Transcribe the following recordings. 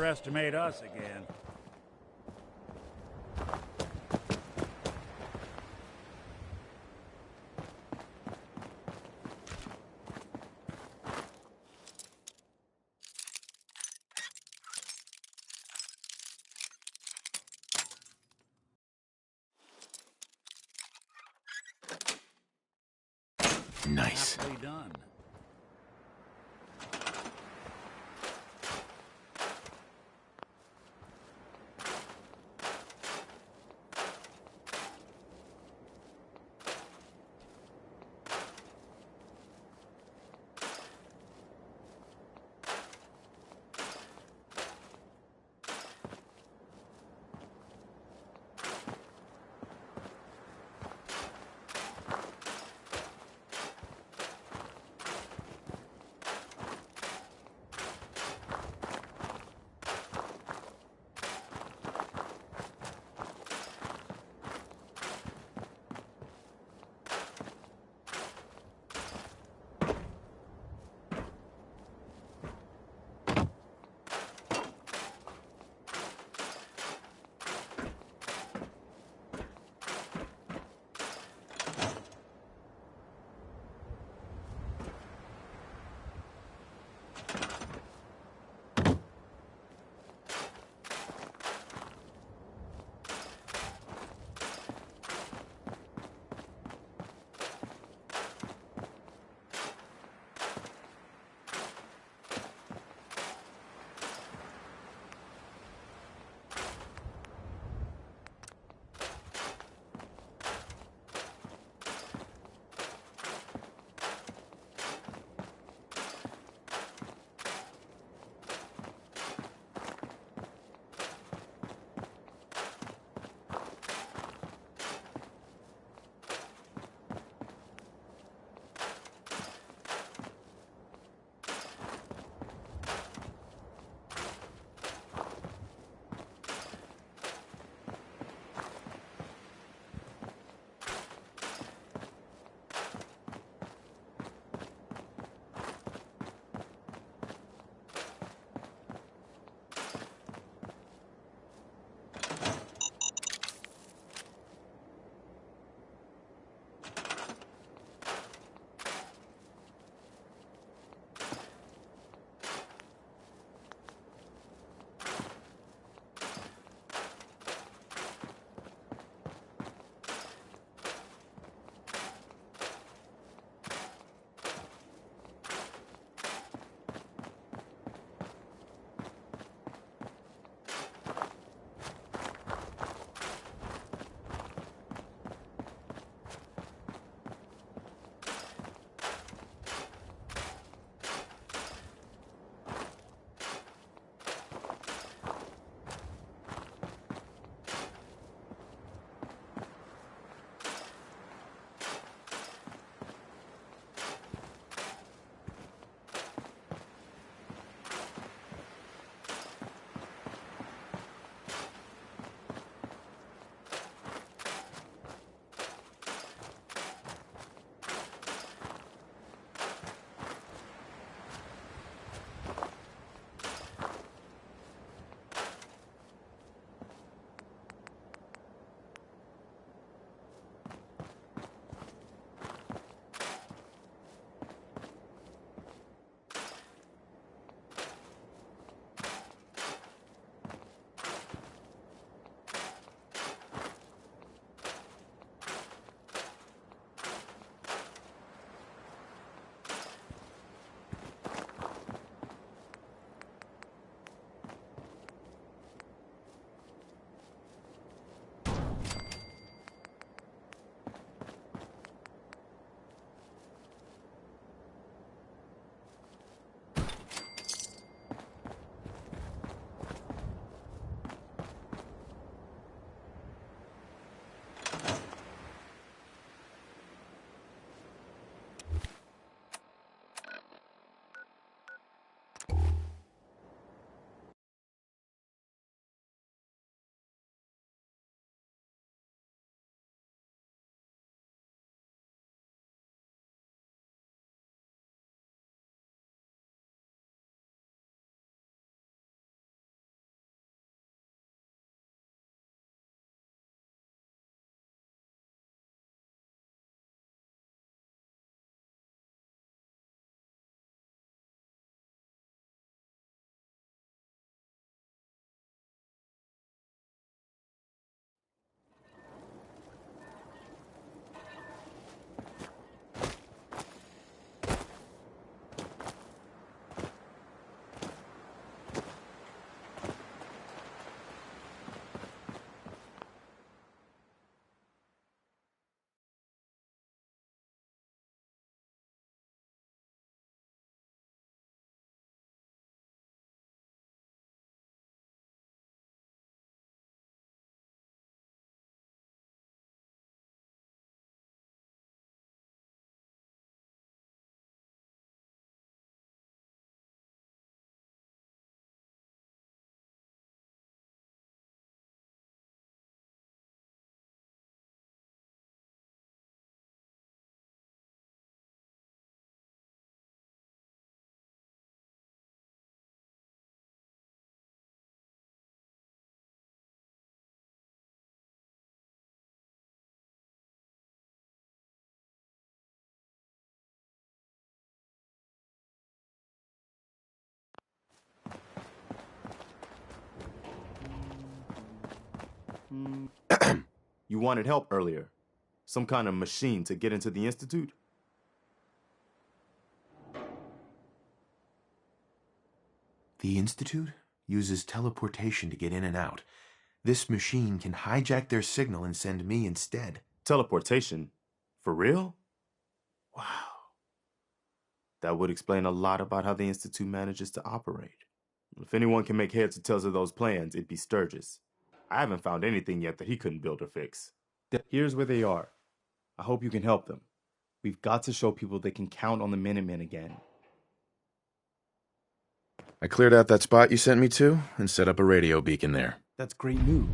underestimate us again. Nice. Aptly done. You wanted help earlier. Some kind of machine to get into the Institute? The Institute uses teleportation to get in and out. This machine can hijack their signal and send me instead. Teleportation? For real? Wow. That would explain a lot about how the Institute manages to operate. If anyone can make heads or tails of those plans, it'd be Sturgis. I haven't found anything yet that he couldn't build or fix. Here's where they are. I hope you can help them. We've got to show people they can count on the Minutemen again. I cleared out that spot you sent me to and set up a radio beacon there. That's great news.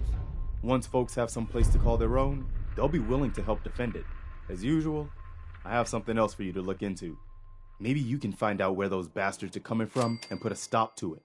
Once folks have some place to call their own, they'll be willing to help defend it. As usual, I have something else for you to look into. Maybe you can find out where those bastards are coming from and put a stop to it.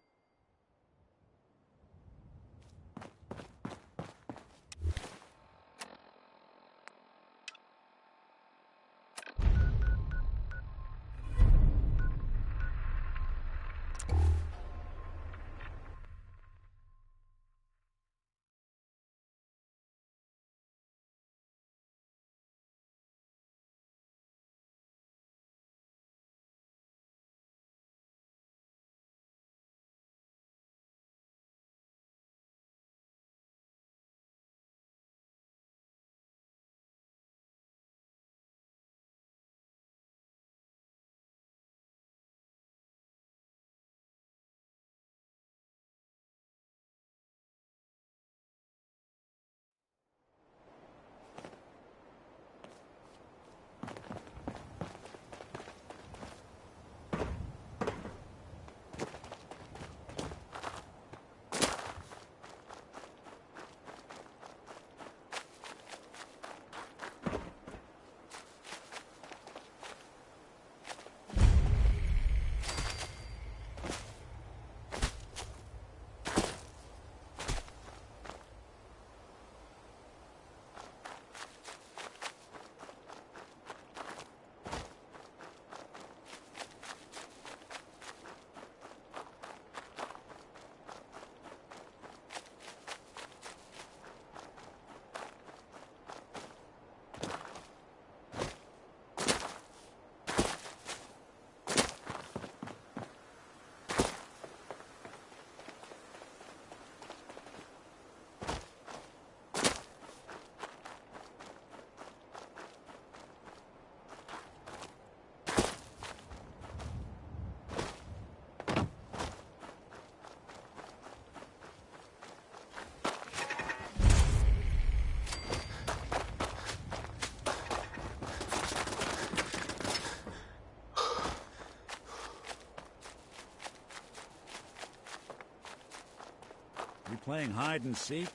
You playing hide and seek?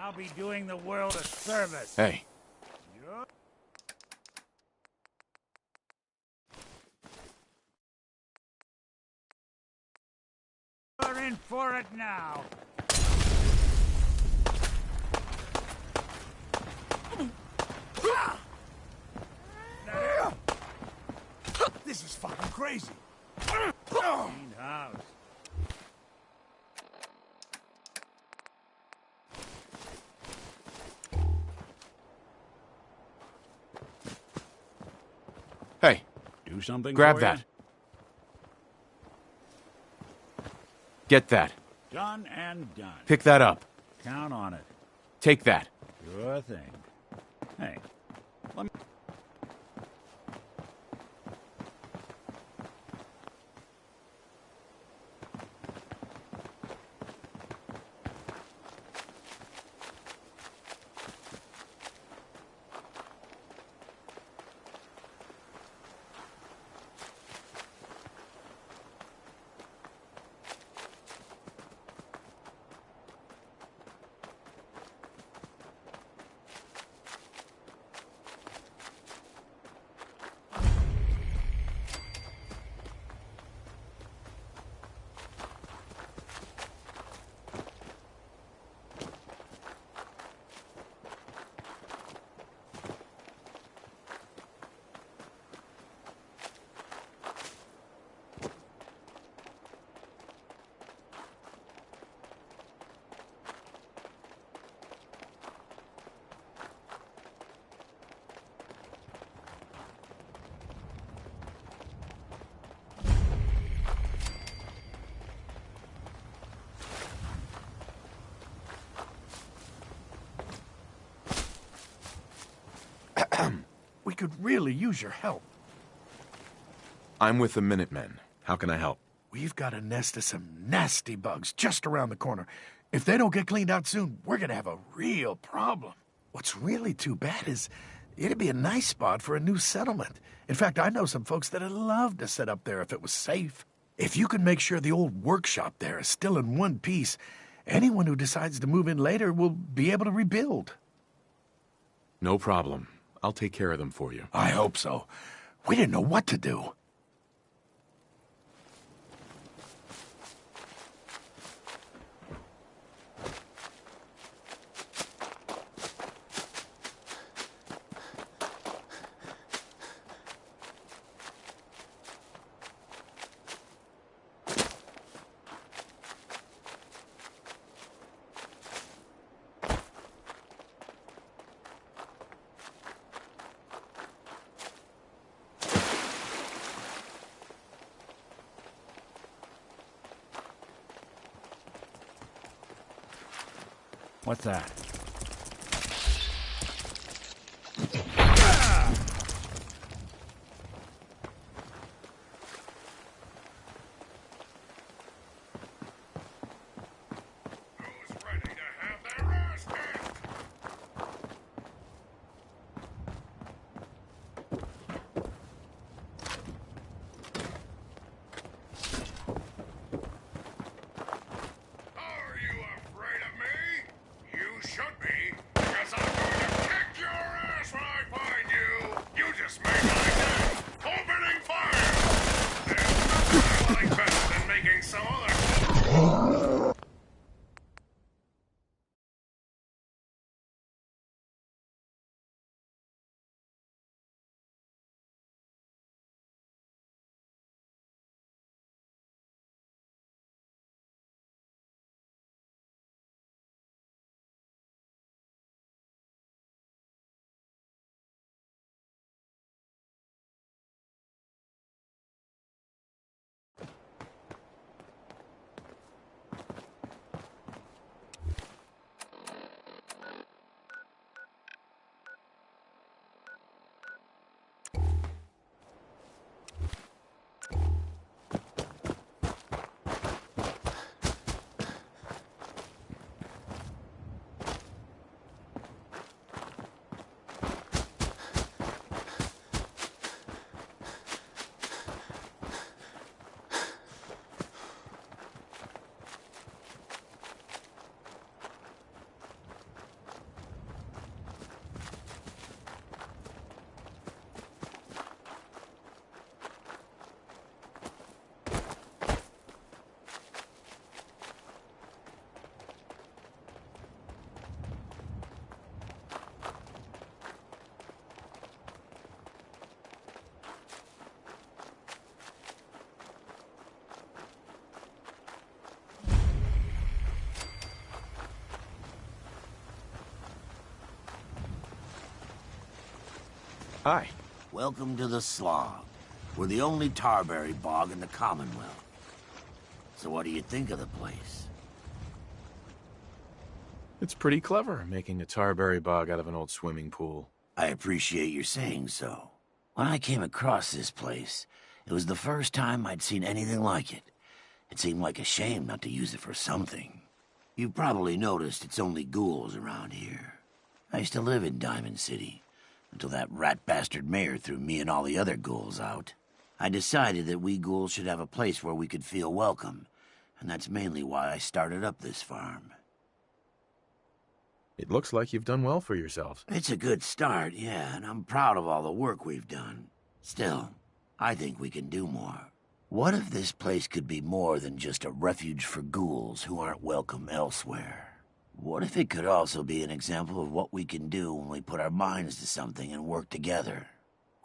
I'll be doing the world a service. Hey. You're in for it now. This is fucking crazy. Clean house. Hey. Do something. Grab that. Get that. Done and done. Pick that up. Count on it. Take that. Sure thing. Hey, let me... We could really use your help. I'm with the Minutemen. How can I help? We've got a nest of some nasty bugs just around the corner. If they don't get cleaned out soon, we're gonna have a real problem. What's really too bad is it'd be a nice spot for a new settlement. In fact, I know some folks that'd love to set up there if it was safe. If you can make sure the old workshop there is still in one piece, anyone who decides to move in later will be able to rebuild. No problem. I'll take care of them for you. I hope so. We didn't know what to do. What's that? Who's ready to have their ass kicked? Are you afraid of me? You should be, because I'm going to kick your ass when I find you. You just made my day. Opening fire. There's nothing I like better than making some other... Hi. Welcome to the Slog. We're the only tarberry bog in the Commonwealth. So what do you think of the place? It's pretty clever, making a tarberry bog out of an old swimming pool. I appreciate your saying so. When I came across this place, it was the first time I'd seen anything like it. It seemed like a shame not to use it for something. You've probably noticed it's only ghouls around here. I used to live in Diamond City, until that rat bastard mayor threw me and all the other ghouls out. I decided that we ghouls should have a place where we could feel welcome, and that's mainly why I started up this farm. It looks like you've done well for yourselves. It's a good start, yeah, and I'm proud of all the work we've done. Still, I think we can do more. What if this place could be more than just a refuge for ghouls who aren't welcome elsewhere? What if it could also be an example of what we can do when we put our minds to something and work together?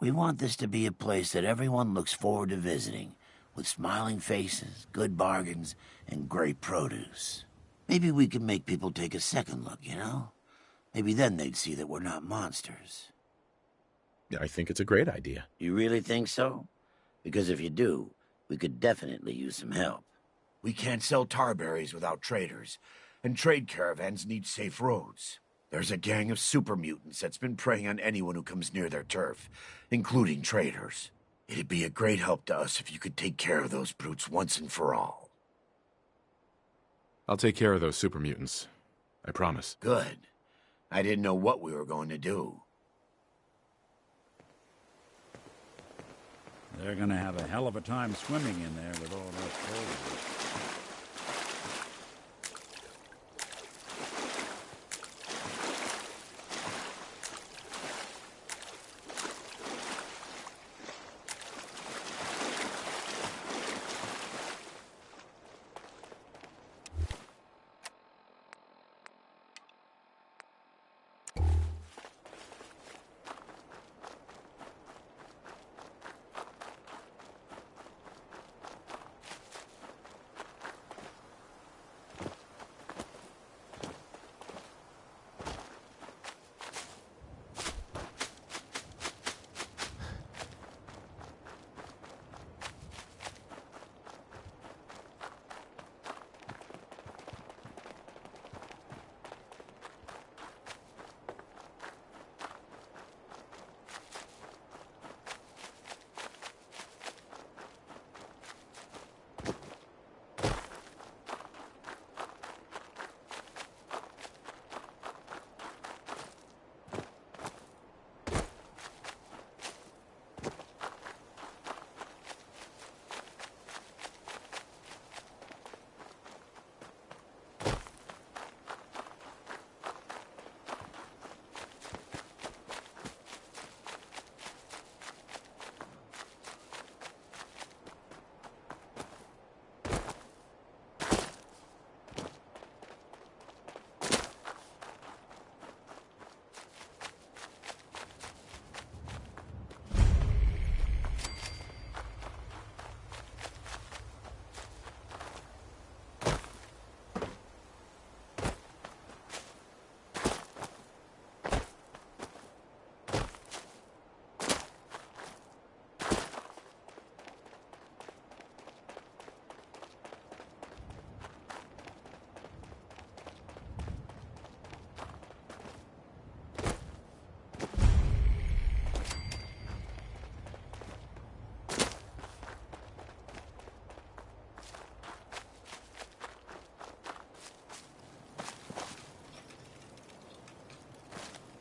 We want this to be a place that everyone looks forward to visiting, with smiling faces, good bargains, and great produce. Maybe we can make people take a second look, you know? Maybe then they'd see that we're not monsters. I think it's a great idea. You really think so? Because if you do, we could definitely use some help. We can't sell tarberries without traders, and trade caravans need safe roads. There's a gang of super mutants that's been preying on anyone who comes near their turf, including traders. It'd be a great help to us if you could take care of those brutes once and for all. I'll take care of those super mutants. I promise. Good. I didn't know what we were going to do. They're gonna have a hell of a time swimming in there with all those soldiers.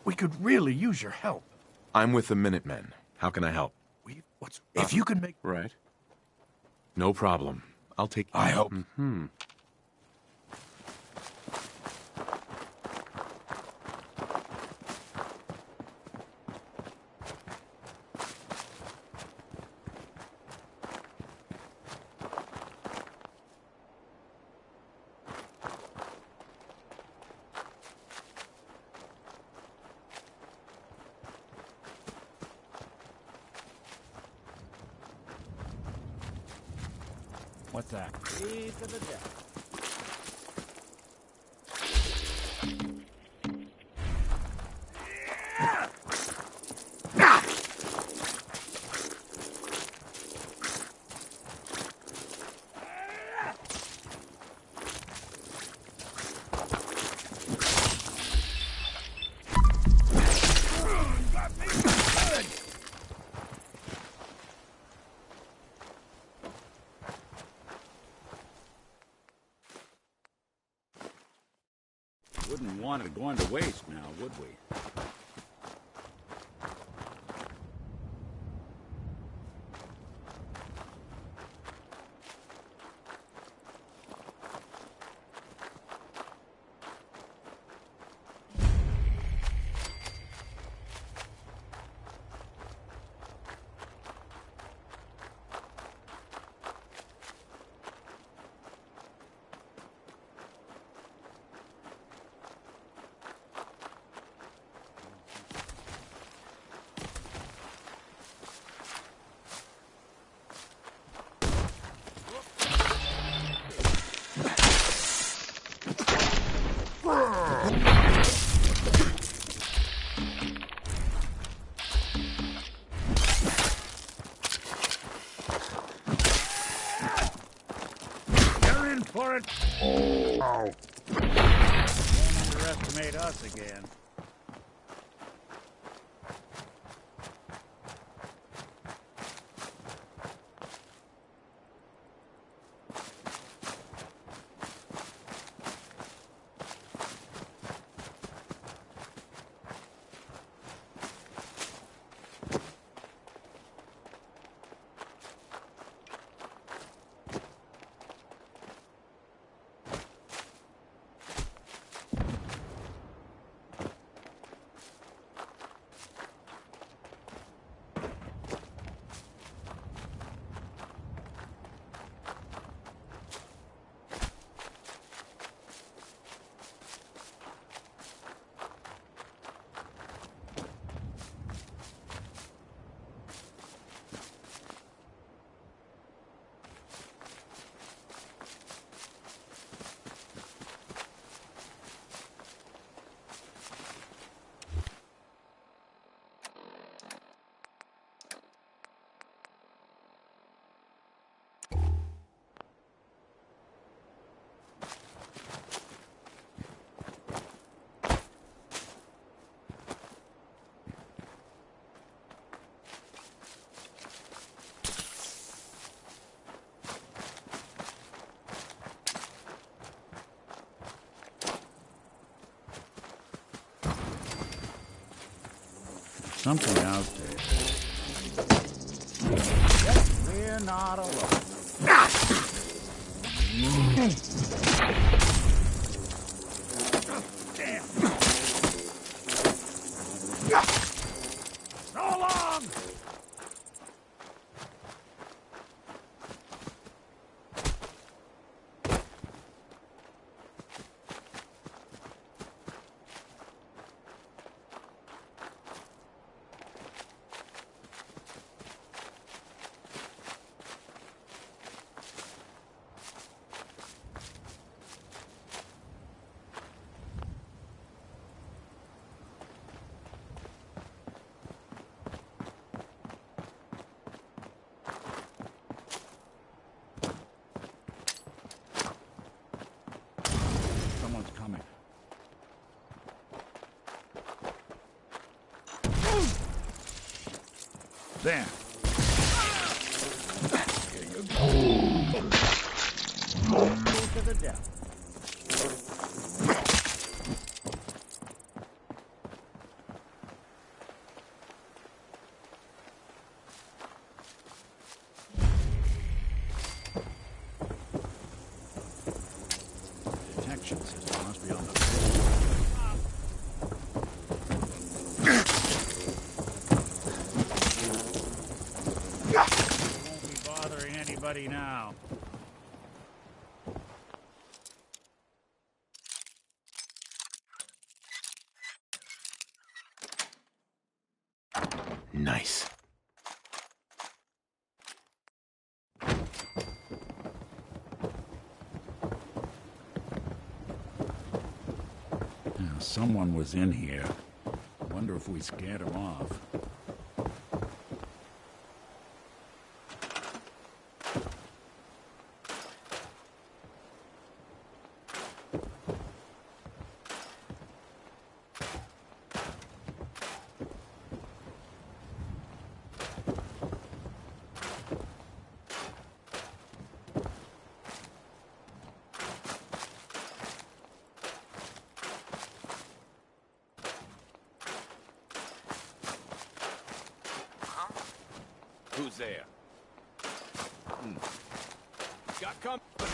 We could really use your help. I'm with the Minutemen. How can I help? If you can make... Right. No problem. I'll take... I hope. Mm-hmm. What's that? Lead to the death. wouldn't want it going to waste now, would we? You're in for it. Oh. Don't underestimate us again. Something out there. Yep, we're not alone. Damn. So long! Someone's coming. There. Here you go. Go to the devil. Detection system must be on the won't be bothering anybody now. Nice. Now, someone was in here. Wonder if we scared him off. Who's there? Got company.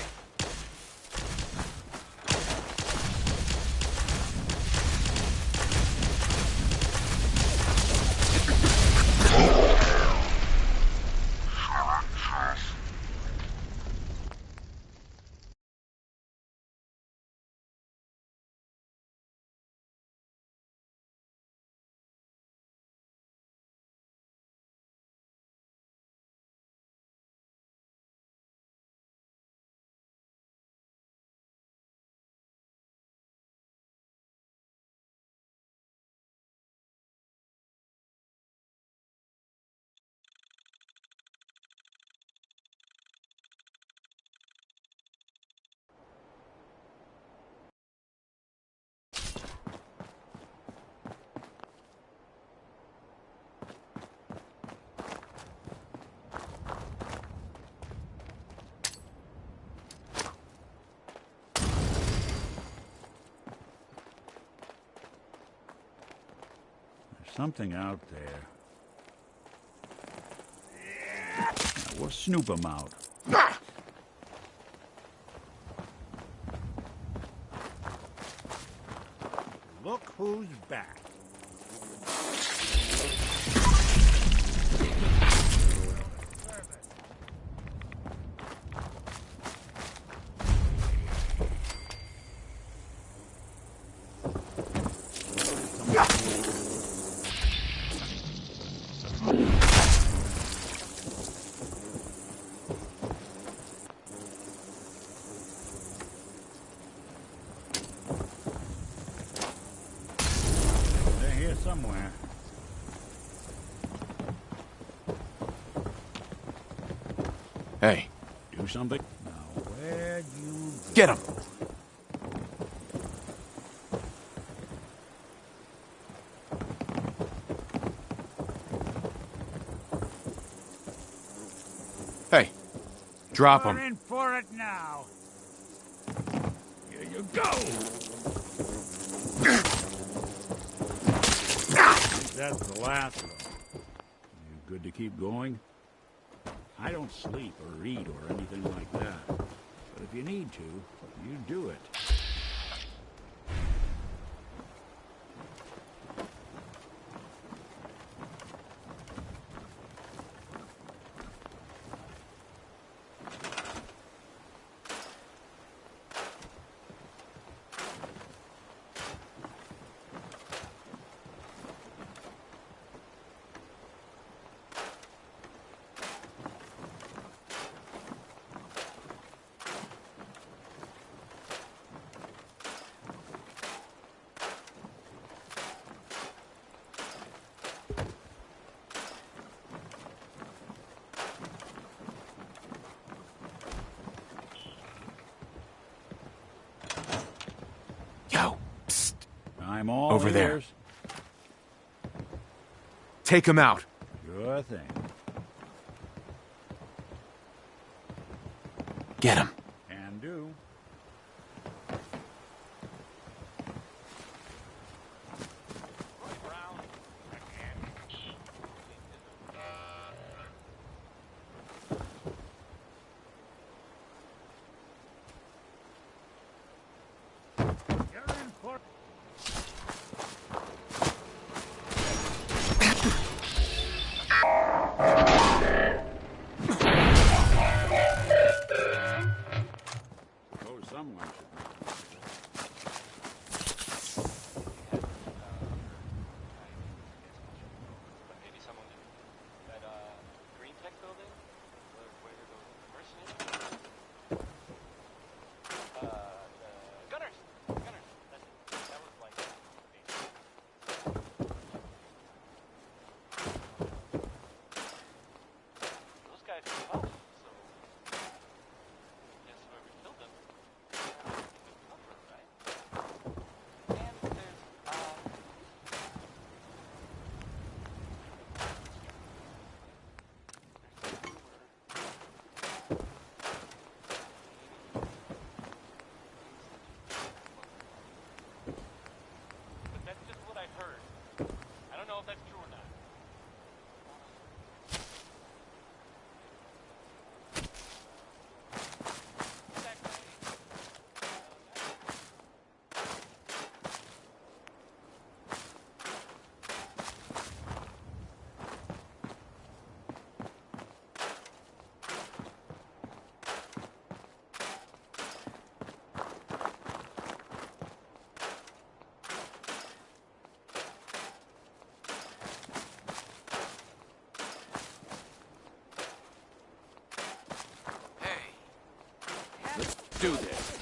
Something out there. Now, we'll snoop 'em out. Look who's back. They're here somewhere. Hey, Do something? Now, where'd you go? get him! Hey, drop We're him. in for it now. Here you go. That's the last of them. You good to keep going? I don't sleep or eat or anything like that. But if you need to, you do it. Yo, psst. I'm all Over there. ears. Take him out. Sure thing. Get him. Can do. You're in for do this.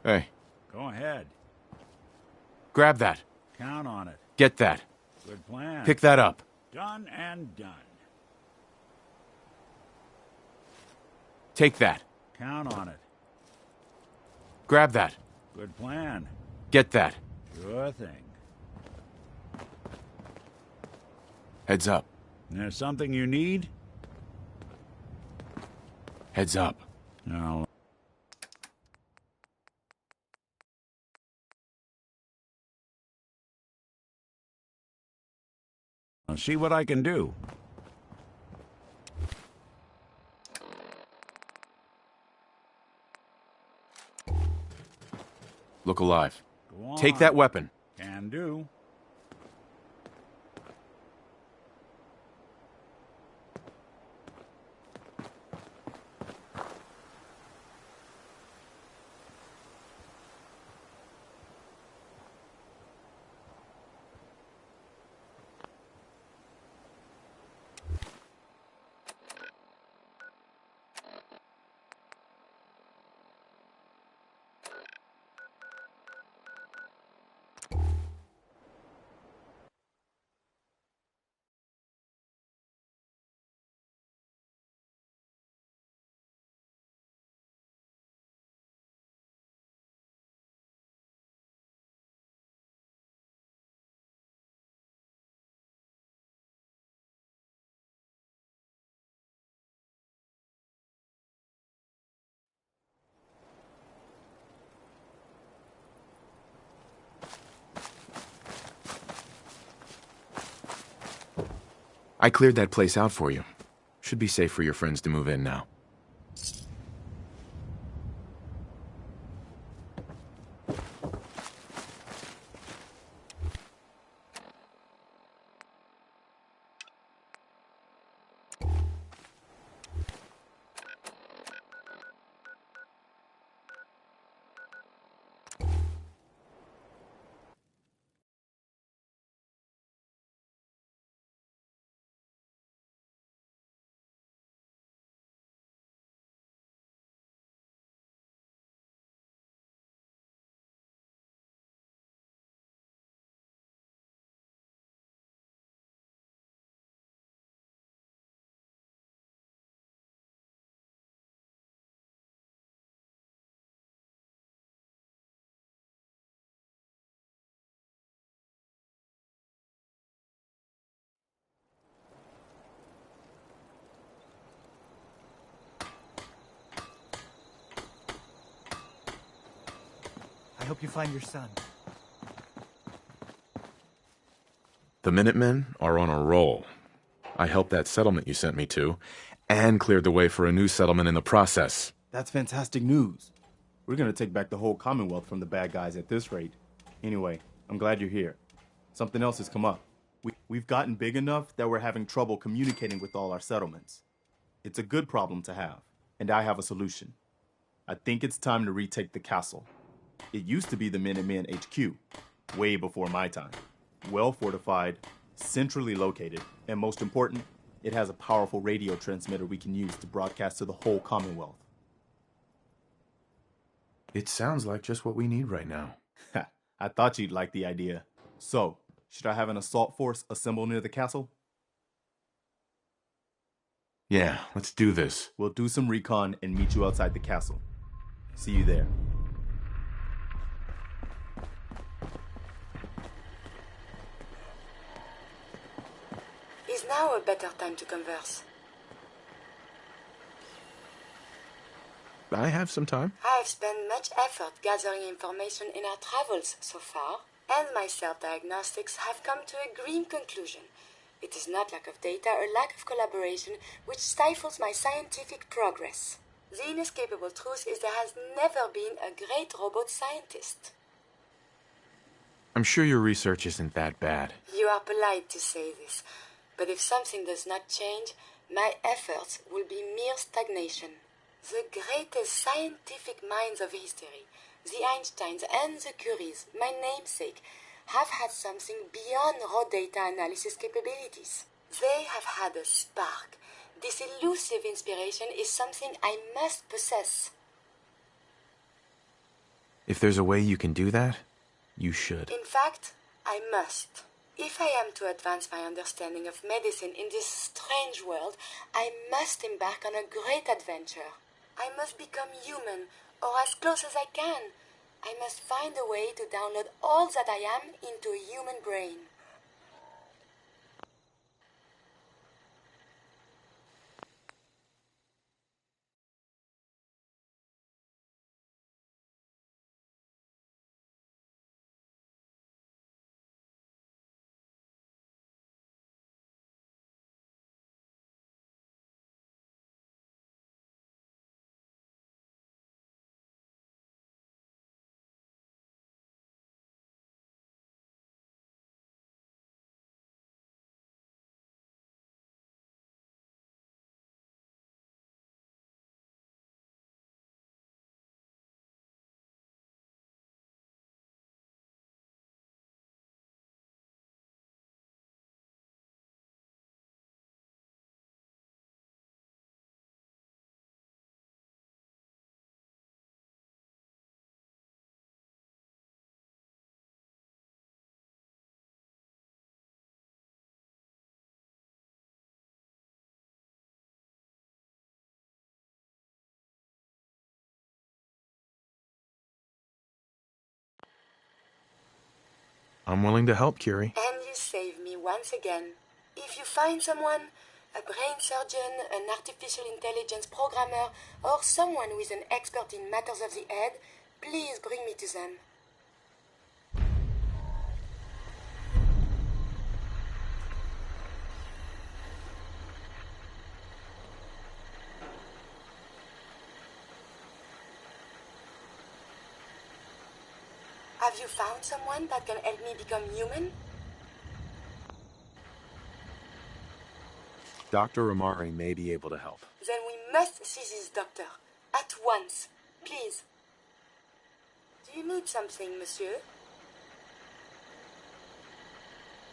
Hey, Go ahead. grab that. Count on it. Get that. Good plan. Pick that up. Done and done. Take that. Count on it. Grab that. Good plan. Get that. Sure thing. Heads up. There's something you need? Heads up. No. I'll see what I can do. Look alive. Go on. Take that weapon. Can do. I cleared that place out for you. Should be safe for your friends to move in now. I hope you find your son. The Minutemen are on a roll. I helped that settlement you sent me to, and cleared the way for a new settlement in the process. That's fantastic news. We're gonna take back the whole Commonwealth from the bad guys at this rate. Anyway, I'm glad you're here. Something else has come up. We've gotten big enough that we're having trouble communicating with all our settlements. It's a good problem to have, and I have a solution. I think it's time to retake the castle. It used to be the Minutemen HQ, way before my time. Well fortified, centrally located, and most important, It has a powerful radio transmitter we can use to broadcast to the whole Commonwealth. It sounds like just what we need right now. I thought you'd like the idea. So, should I have an assault force assemble near the castle? Yeah, let's do this. We'll do some recon and meet you outside the castle. See you there. Is now a better time to converse? I have some time. I have spent much effort gathering information in our travels so far, and my self-diagnostics have come to a grim conclusion. It is not lack of data or lack of collaboration which stifles my scientific progress. The inescapable truth is there has never been a great robot scientist. I'm sure your research isn't that bad. You are polite to say this, but if something does not change, my efforts will be mere stagnation. The greatest scientific minds of history, the Einsteins and the Curies, my namesake, have had something beyond raw data analysis capabilities. They have had a spark. This elusive inspiration is something I must possess. If there's a way you can do that, you should. In fact, I must. If I am to advance my understanding of medicine in this strange world, I must embark on a great adventure. I must become human, or as close as I can. I must find a way to download all that I am into a human brain. I'm willing to help, Curie. And you save me once again. If you find someone, a brain surgeon, an artificial intelligence programmer, or someone who is an expert in matters of the head, please bring me to them. Have you found someone that can help me become human? Dr. Amari may be able to help. Then we must see this doctor. At once. Please. Do you need something, monsieur?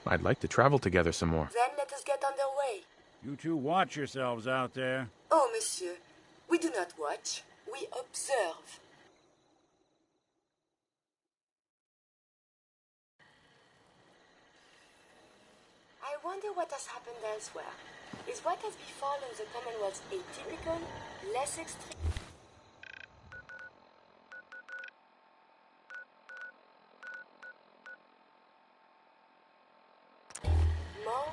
I'd like to travel together some more. Then let us get underway. You two watch yourselves out there. Oh, monsieur, we do not watch. We observe. I wonder what has happened elsewhere. Is what has befallen the Commonwealth atypical, less extreme? More?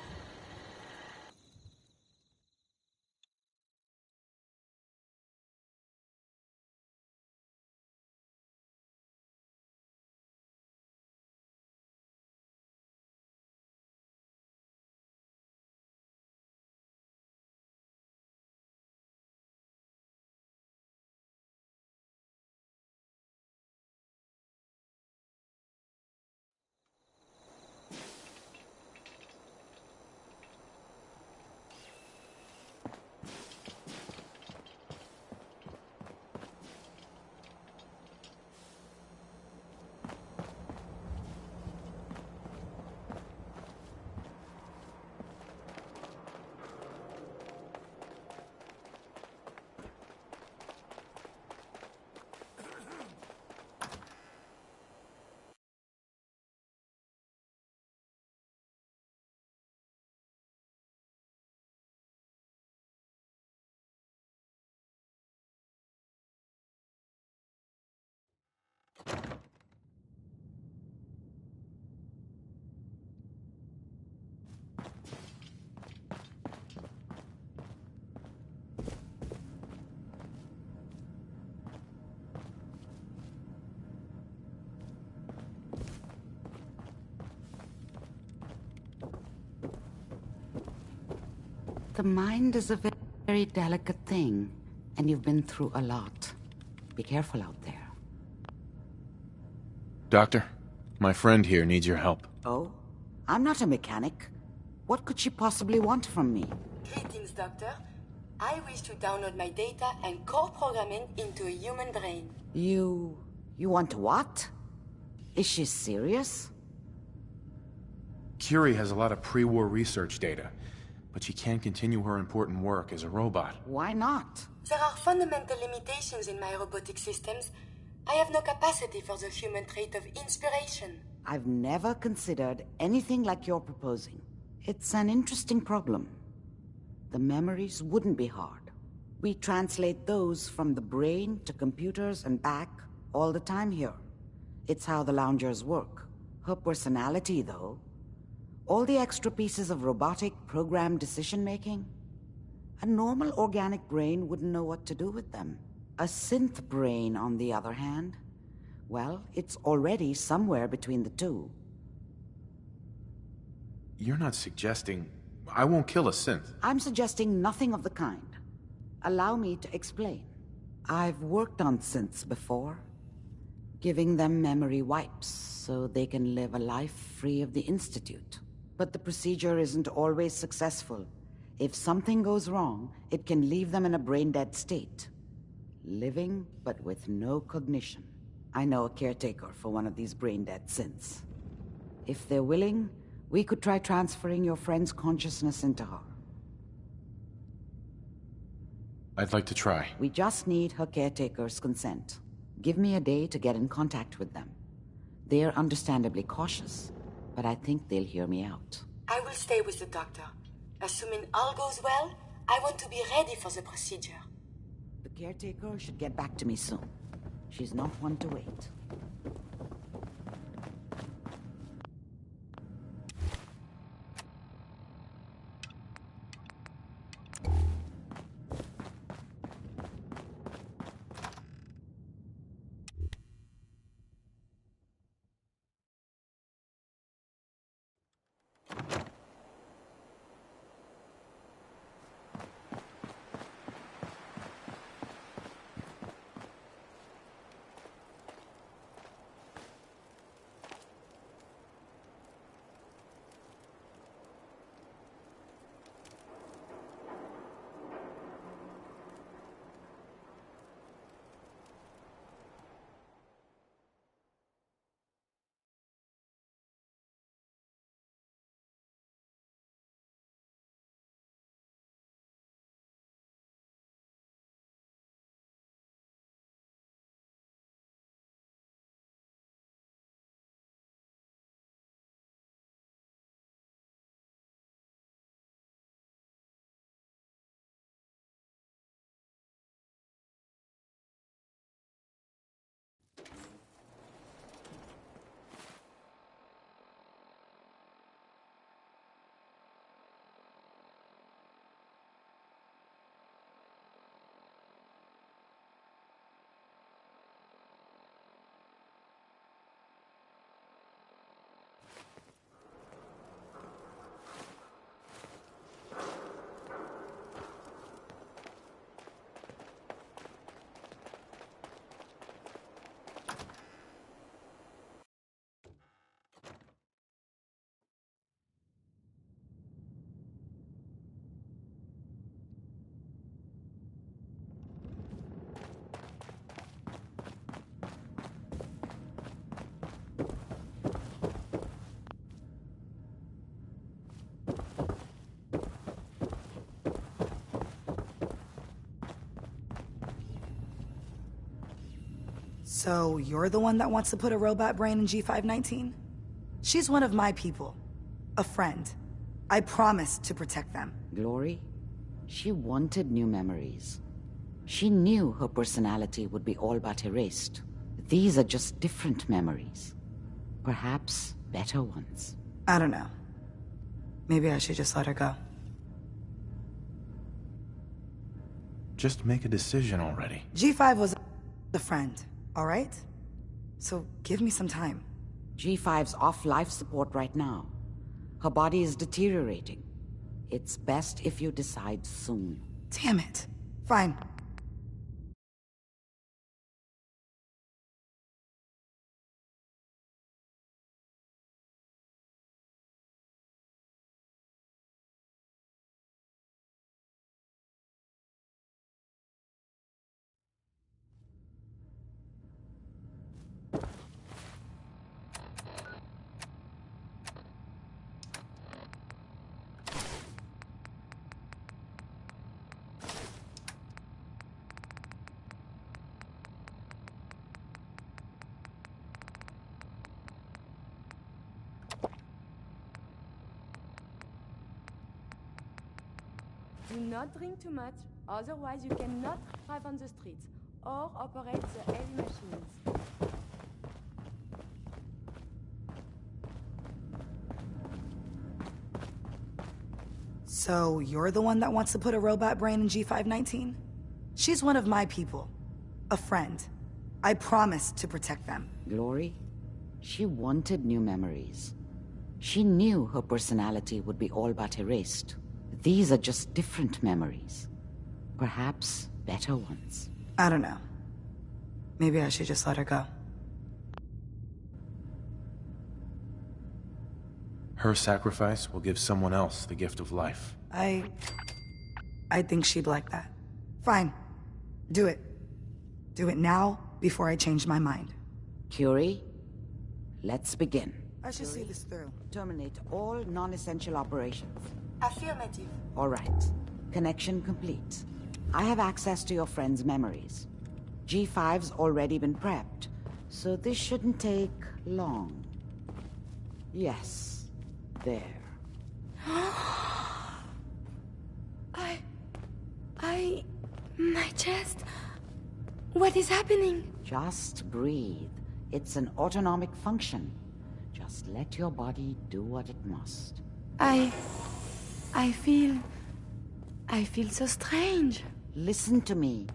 The mind is a very delicate thing, and you've been through a lot. Be careful out there. Doctor, my friend here needs your help. Oh? I'm not a mechanic. What could she possibly want from me? Greetings, Doctor. I wish to download my data and core programming into a human brain. You want what? Is she serious? Curie has a lot of pre-war research data, but she can't continue her important work as a robot. Why not? There are fundamental limitations in my robotic systems. I have no capacity for the human trait of inspiration. I've never considered anything like you're proposing. It's an interesting problem. The memories wouldn't be hard. We translate those from the brain to computers and back all the time here. It's how the loungers work. Her personality, though, all the extra pieces of robotic programmed decision-making, a normal organic brain wouldn't know what to do with them. A synth brain, on the other hand, well, it's already somewhere between the two. You're not suggesting... I won't kill a synth. I'm suggesting nothing of the kind. Allow me to explain. I've worked on synths before, giving them memory wipes so they can live a life free of the Institute. But the procedure isn't always successful. If something goes wrong, it can leave them in a brain-dead state. Living, but with no cognition. I know a caretaker for one of these brain-dead synths. If they're willing, we could try transferring your friend's consciousness into her. I'd like to try. We just need her caretaker's consent. Give me a day to get in contact with them. They're understandably cautious, but I think they'll hear me out. I will stay with the doctor. Assuming all goes well, I want to be ready for the procedure. The caretaker should get back to me soon. She's not one to wait. So, you're the one that wants to put a robot brain in G519? She's one of my people. A friend. I promised to protect them. Glory, she wanted new memories. She knew her personality would be all but erased. These are just different memories. Perhaps better ones. I don't know. Maybe I should just let her go. Just make a decision already. G5 was a friend, all right? So give me some time. G5's off life support right now. Her body is deteriorating. It's best if you decide soon. Damn it. Fine. Do not drink too much, otherwise you cannot drive on the streets or operate the heavy machines. So, you're the one that wants to put a robot brain in G519? She's one of my people. A friend. I promise to protect them. Glory, she wanted new memories. She knew her personality would be all but erased. These are just different memories. Perhaps better ones. I don't know. Maybe I should just let her go. Her sacrifice will give someone else the gift of life. I think she'd like that. Fine. Do it. Do it now, before I change my mind. Curie, let's begin. I should see this through. Terminate all non-essential operations. Affirmative. All right. Connection complete. I have access to your friend's memories. G5's already been prepped, so this shouldn't take long. Yes. There. My chest. What is happening? Just breathe. It's an autonomic function. Just let your body do what it must. I feel so strange. Listen to me.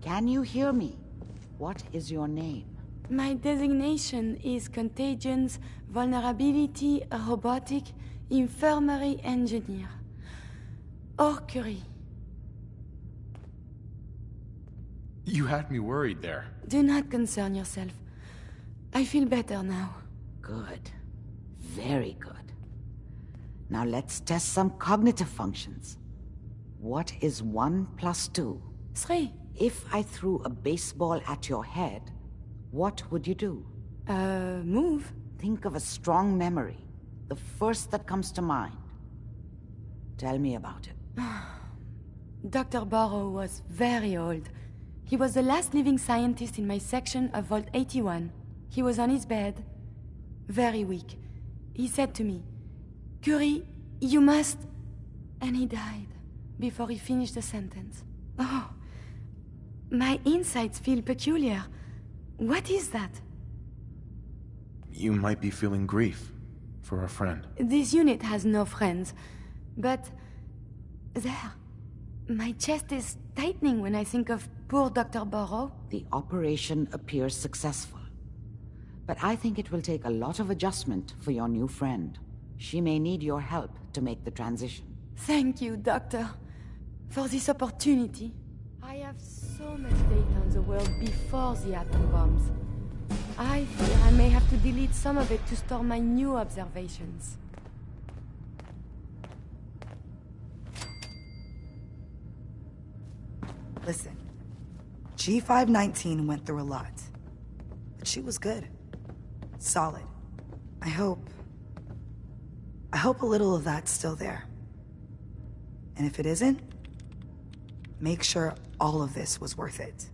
Can you hear me? What is your name? My designation is Contagions, Vulnerability, Robotic, Infirmary Engineer. Or Curie. You had me worried there. Do not concern yourself. I feel better now. Good. Very good. Now let's test some cognitive functions. What is 1 plus 2? 3. If I threw a baseball at your head, what would you do? Move. Think of a strong memory. The first that comes to mind. Tell me about it. Dr. Barrow was very old. He was the last living scientist in my section of Vault 81. He was on his bed, very weak. He said to me, "Curie, you must..." And he died before he finished the sentence. Oh, my insides feel peculiar. What is that? You might be feeling grief for a friend. This unit has no friends, but... there. My chest is tightening when I think of poor Dr. Barrow. The operation appears successful. But I think it will take a lot of adjustment for your new friend. She may need your help to make the transition. Thank you, Doctor, for this opportunity. I have so much data on the world before the atom bombs. I fear I may have to delete some of it to store my new observations. Listen, G519 went through a lot, but she was good. Solid. I hope a little of that's still there. And if it isn't, make sure all of this was worth it.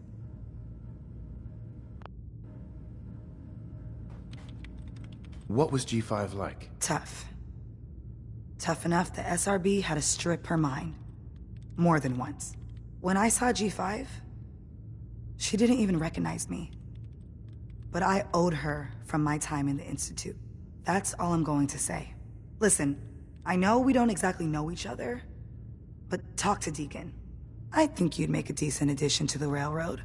What was G5 like? Tough. Tough enough the SRB had to strip her mind. More than once. When I saw G5, she didn't even recognize me. But I owed her from my time in the Institute. That's all I'm going to say. Listen, I know we don't exactly know each other, but talk to Deacon. I think you'd make a decent addition to the Railroad.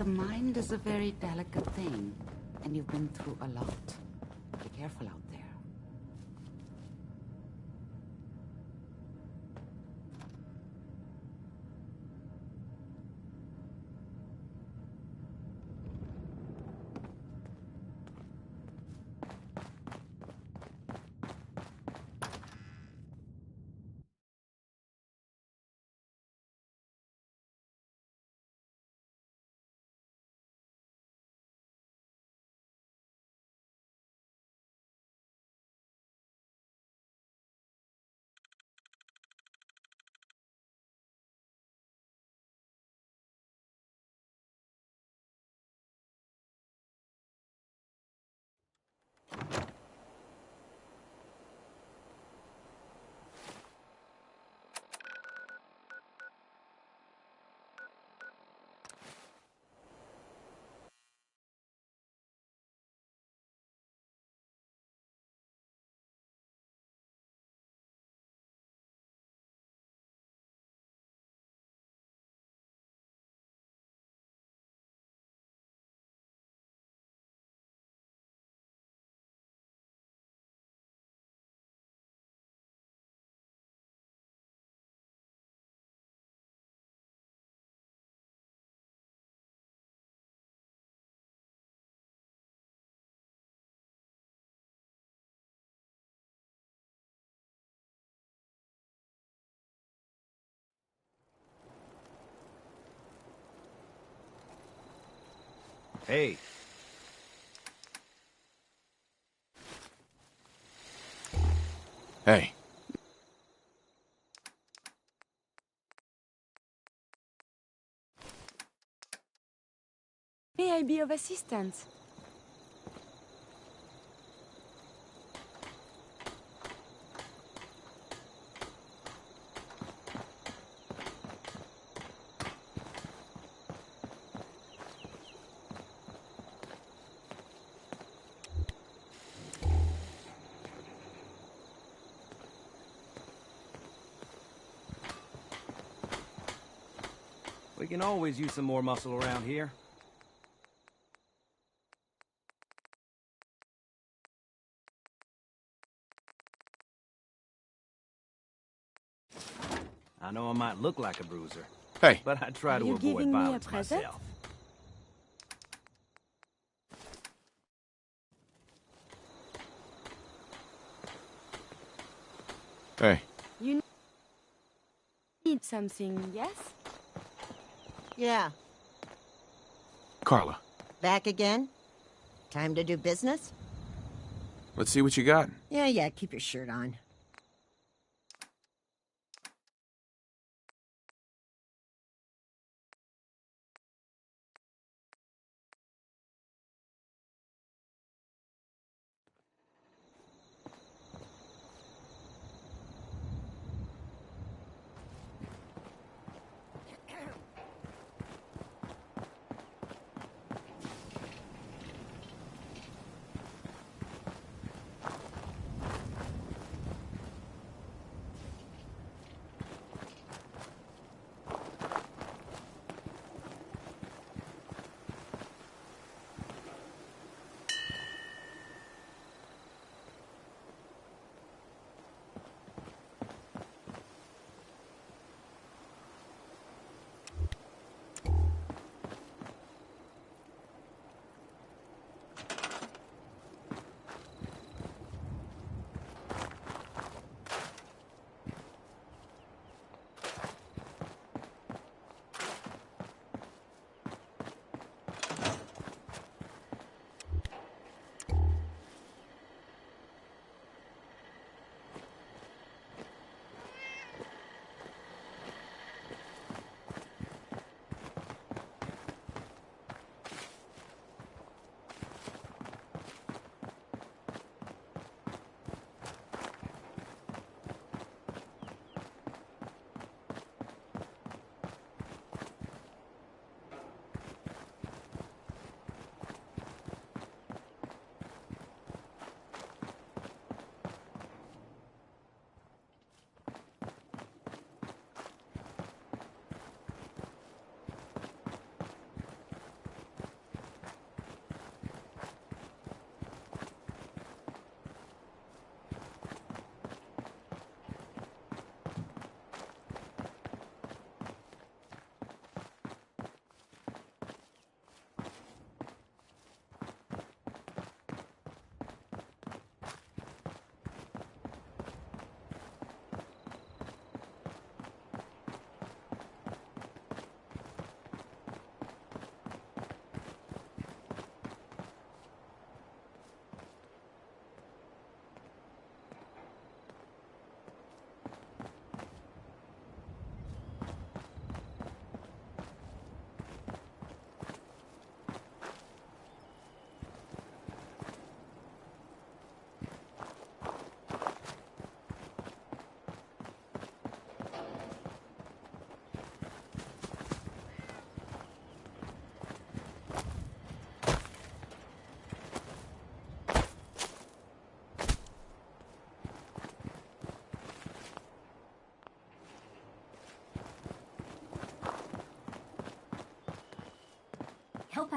mind is a very delicate thing, and you've been through a lot. Be careful out there. Hey. Hey. May I be of assistance? We can always use some more muscle around here. I know I might look like a bruiser. Hey. But I try Are to you avoid giving me a violence present? myself. Hey. You need something, yes? Yeah. Carla. Back again? Time to do business? Let's see what you got. Yeah, keep your shirt on.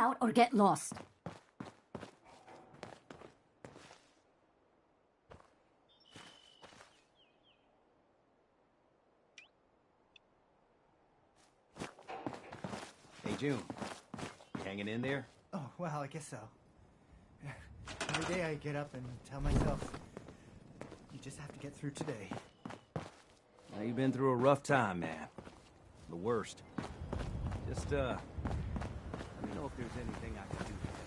out or get lost. Hey, June. You hanging in there? Oh, well, I guess so. Every day I get up and tell myself, you just have to get through today. Now, you've been through a rough time, man. The worst. Just, let me know if there's anything I can do for you.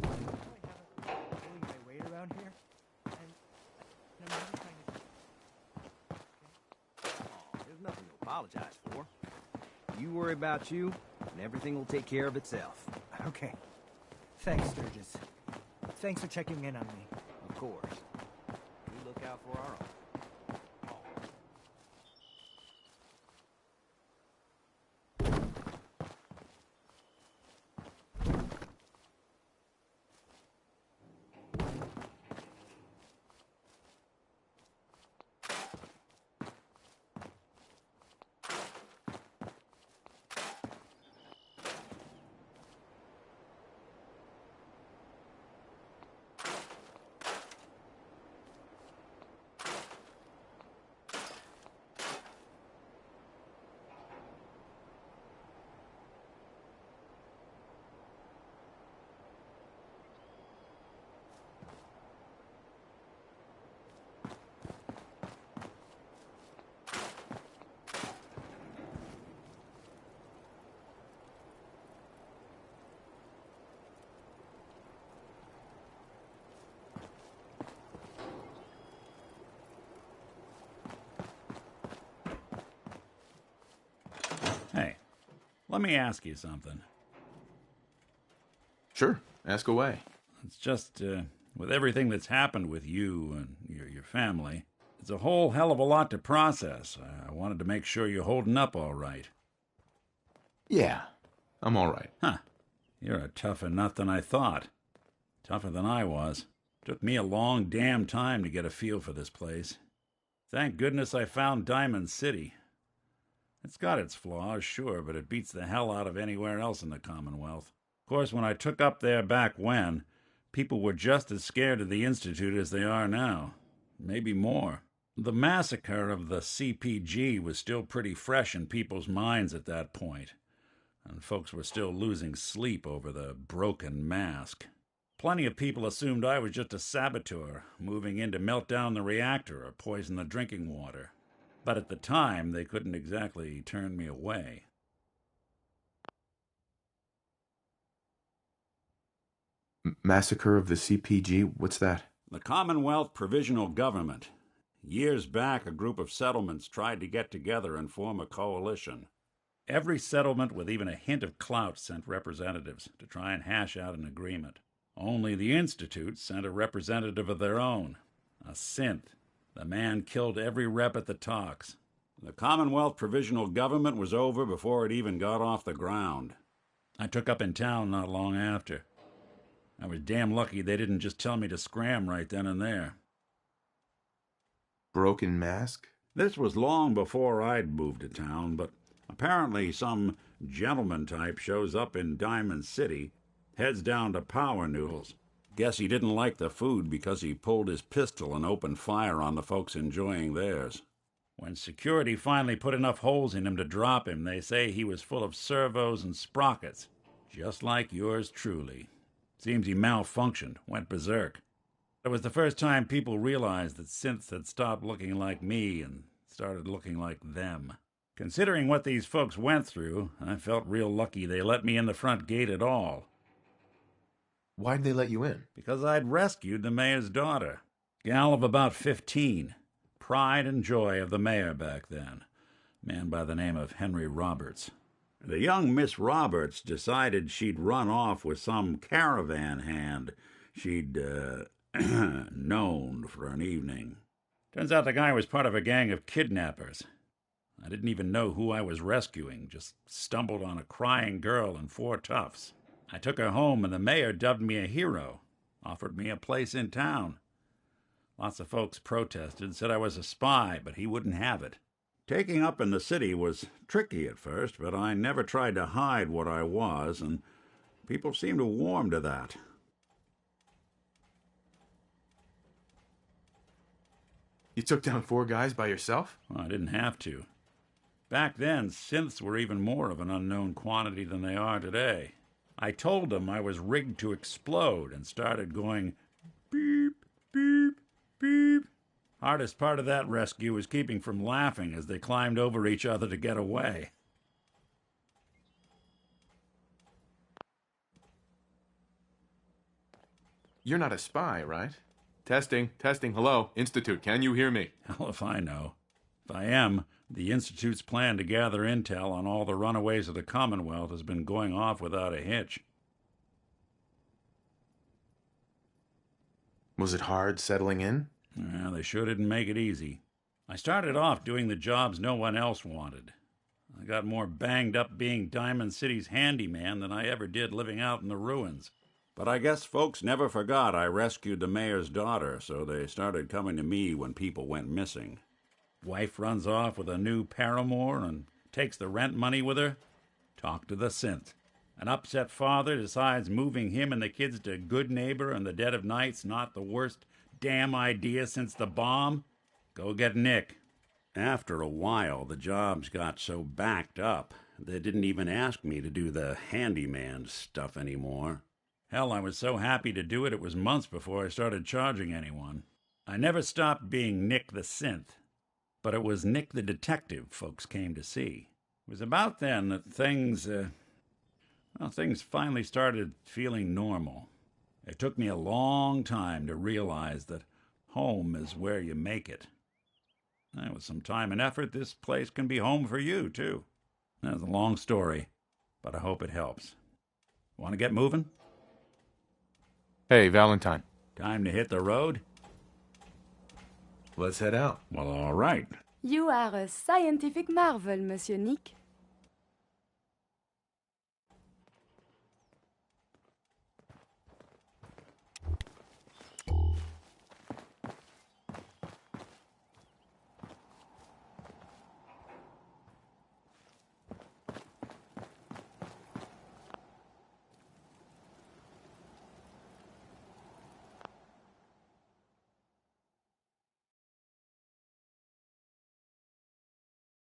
I haven't pulling my weight around here, and I'm really trying to... Oh, there's nothing to apologize for. You worry about you, and everything will take care of itself. Okay. Thanks, Sturgis. Thanks for checking in on me. Of course. We look out for our own. Hey, let me ask you something. Sure, ask away. It's just, with everything that's happened with you and your family, it's a whole hell of a lot to process. I wanted to make sure you're holding up all right. Yeah, I'm all right. Huh. You're a tougher nut than I thought. Tougher than I was. Took me a long damn time to get a feel for this place. Thank goodness I found Diamond City. It's got its flaws, sure, but it beats the hell out of anywhere else in the Commonwealth. Of course, when I took up there back when, people were just as scared of the Institute as they are now. Maybe more. The massacre of the CPG was still pretty fresh in people's minds at that point, and folks were still losing sleep over the broken mask. Plenty of people assumed I was just a saboteur, moving in to melt down the reactor or poison the drinking water. But at the time, they couldn't exactly turn me away. Massacre of the CPG? What's that? The Commonwealth Provisional Government. Years back, a group of settlements tried to get together and form a coalition. Every settlement with even a hint of clout sent representatives to try and hash out an agreement. Only the Institute sent a representative of their own, a synth. The man killed every rep at the talks. The Commonwealth Provisional Government was over before it even got off the ground. I took up in town not long after. I was damn lucky they didn't just tell me to scram right then and there. Broken mask? This was long before I'd moved to town, but apparently some gentleman type shows up in Diamond City, heads down to Power Noodles. Guess he didn't like the food because he pulled his pistol and opened fire on the folks enjoying theirs. When security finally put enough holes in him to drop him, they say he was full of servos and sprockets, just like yours truly. Seems he malfunctioned, went berserk. It was the first time people realized that synths had stopped looking like me and started looking like them. Considering what these folks went through, I felt real lucky they let me in the front gate at all. Why'd they let you in? Because I'd rescued the mayor's daughter. Gal of about 15. Pride and joy of the mayor back then. Man by the name of Henry Roberts. The young Miss Roberts decided she'd run off with some caravan hand she'd, known for an evening. Turns out the guy was part of a gang of kidnappers. I didn't even know who I was rescuing, just stumbled on a crying girl and 4 toughs. I took her home, and the mayor dubbed me a hero, offered me a place in town. Lots of folks protested, said I was a spy, but he wouldn't have it. Taking up in the city was tricky at first, but I never tried to hide what I was, and people seemed to warm to that. You took down 4 guys by yourself? Well, I didn't have to. Back then, synths were even more of an unknown quantity than they are today. I told them I was rigged to explode and started going beep, beep, beep. Hardest part of that rescue was keeping from laughing as they climbed over each other to get away. You're not a spy, right? Testing. Hello, Institute, can you hear me? Hell if I know. If I am, the Institute's plan to gather intel on all the runaways of the Commonwealth has been going off without a hitch. Was it hard settling in? Well, they sure didn't make it easy. I started off doing the jobs no one else wanted. I got more banged up being Diamond City's handyman than I ever did living out in the ruins. But I guess folks never forgot I rescued the mayor's daughter, so they started coming to me when people went missing. Wife runs off with a new paramour and takes the rent money with her. Talk to the synth. An upset father decides moving him and the kids to Good Neighbor in the dead of night's not the worst damn idea since the bomb. Go get Nick. After a while, the jobs got so backed up, they didn't even ask me to do the handyman stuff anymore. Hell, I was so happy to do it, it was months before I started charging anyone. I never stopped being Nick the Synth, but it was Nick the Detective folks came to see. It was about then that things finally started feeling normal. It took me a long time to realize that home is where you make it. And with some time and effort, this place can be home for you, too. That's a long story, but I hope it helps. Want to get moving? Hey, Valentine. Time to hit the road? Let's head out. Well, all right. You are a scientific marvel, Monsieur Nick.